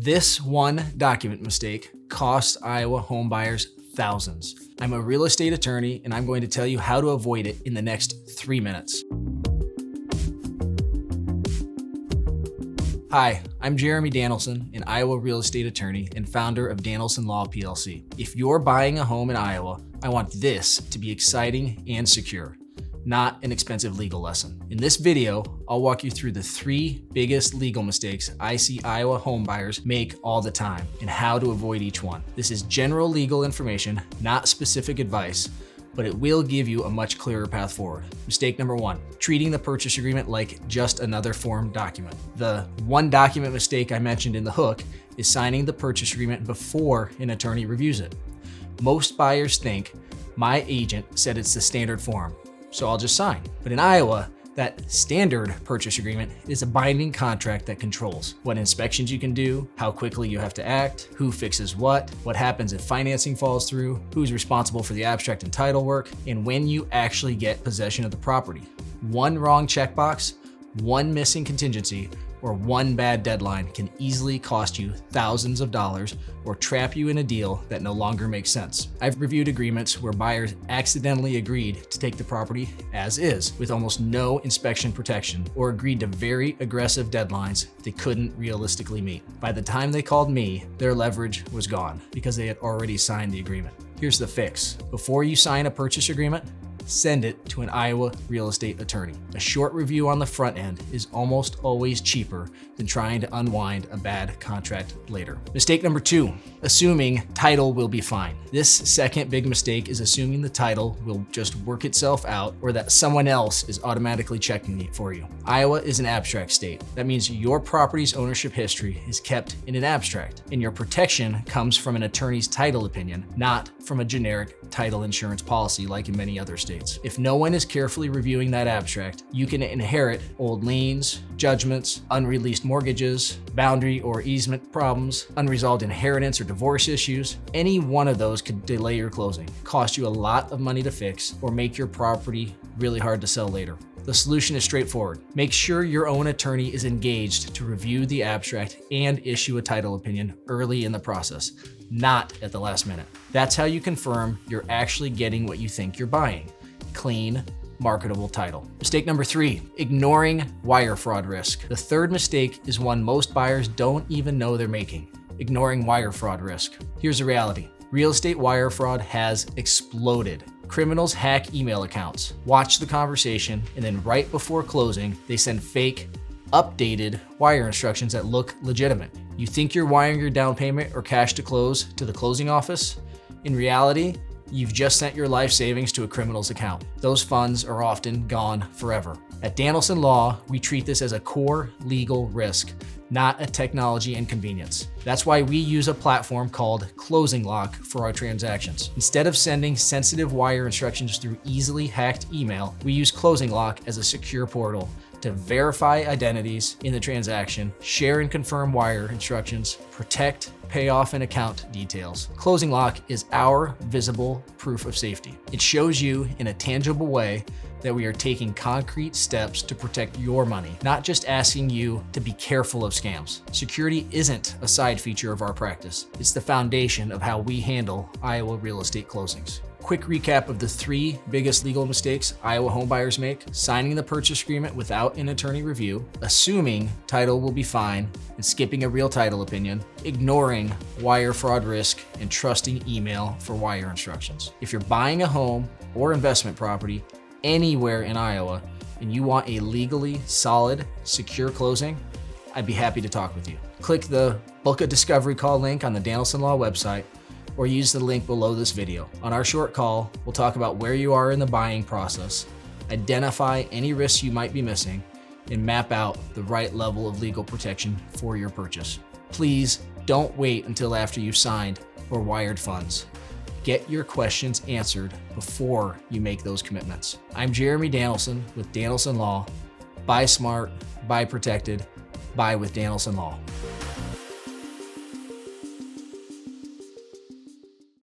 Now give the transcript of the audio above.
This one document mistake costs Iowa homebuyers thousands. I'm a real estate attorney, and I'm going to tell you how to avoid it in the next 3 minutes. Hi, I'm Jeremy Danilson, an Iowa real estate attorney and founder of Danilson Law PLC. If you're buying a home in Iowa, I want this to be exciting and secure, not an expensive legal lesson. In this video, I'll walk you through the 3 biggest legal mistakes I see Iowa homebuyers make all the time and how to avoid each one. This is general legal information, not specific advice, but it will give you a much clearer path forward. Mistake number 1, treating the purchase agreement like just another form document. The one document mistake I mentioned in the hook is signing the purchase agreement before an attorney reviews it. Most buyers think, my agent said it's the standard form, so I'll just sign. But in Iowa, that standard purchase agreement is a binding contract that controls what inspections you can do, how quickly you have to act, who fixes what happens if financing falls through, who's responsible for the abstract and title work, and when you actually get possession of the property. One wrong checkbox, one missing contingency, or one bad deadline can easily cost you thousands of dollars or trap you in a deal that no longer makes sense. I've reviewed agreements where buyers accidentally agreed to take the property as is with almost no inspection protection, or agreed to very aggressive deadlines they couldn't realistically meet. By the time they called me, their leverage was gone because they had already signed the agreement. Here's the fix. Before you sign a purchase agreement, send it to an Iowa real estate attorney. A short review on the front end is almost always cheaper than trying to unwind a bad contract later. Mistake number 2, assuming title will be fine. This second big mistake is assuming the title will just work itself out or that someone else is automatically checking it for you. Iowa is an abstract state. That means your property's ownership history is kept in an abstract, and your protection comes from an attorney's title opinion, not from a generic title insurance policy like in many other states. If no one is carefully reviewing that abstract, you can inherit old liens, judgments, unreleased mortgages, boundary or easement problems, unresolved inheritance or divorce issues. Any one of those could delay your closing, cost you a lot of money to fix, or make your property really hard to sell later. The solution is straightforward. Make sure your own attorney is engaged to review the abstract and issue a title opinion early in the process, not at the last minute. That's how you confirm you're actually getting what you think you're buying: clean, marketable title. Mistake number 3, ignoring wire fraud risk. The third mistake is one most buyers don't even know they're making: ignoring wire fraud risk. Here's the reality. Real estate wire fraud has exploded. Criminals hack email accounts, watch the conversation, and then right before closing, they send fake, updated wire instructions that look legitimate. You think you're wiring your down payment or cash to close to the closing office? In reality, you've just sent your life savings to a criminal's account. Those funds are often gone forever. At Danilson Law, we treat this as a core legal risk, not a technology inconvenience. That's why we use a platform called Closing Lock for our transactions. Instead of sending sensitive wire instructions through easily hacked email, we use Closing Lock as a secure portal to verify identities in the transaction, share and confirm wire instructions, protect payoff and account details. Closing Lock is our visible proof of safety. It shows you in a tangible way that we are taking concrete steps to protect your money, not just asking you to be careful of scams. Security isn't a side feature of our practice. It's the foundation of how we handle Iowa real estate closings. Quick recap of the 3 biggest legal mistakes Iowa homebuyers make: signing the purchase agreement without an attorney review, assuming title will be fine and skipping a real title opinion, ignoring wire fraud risk, and trusting email for wire instructions. If you're buying a home or investment property anywhere in Iowa and you want a legally solid, secure closing, I'd be happy to talk with you. Click the Book a Discovery Call link on the Danilson Law website, or use the link below this video. On our short call, we'll talk about where you are in the buying process, identify any risks you might be missing, and map out the right level of legal protection for your purchase. Please don't wait until after you've signed or wired funds. Get your questions answered before you make those commitments. I'm Jeremy Danilson with Danilson Law. Buy smart, buy protected, buy with Danilson Law.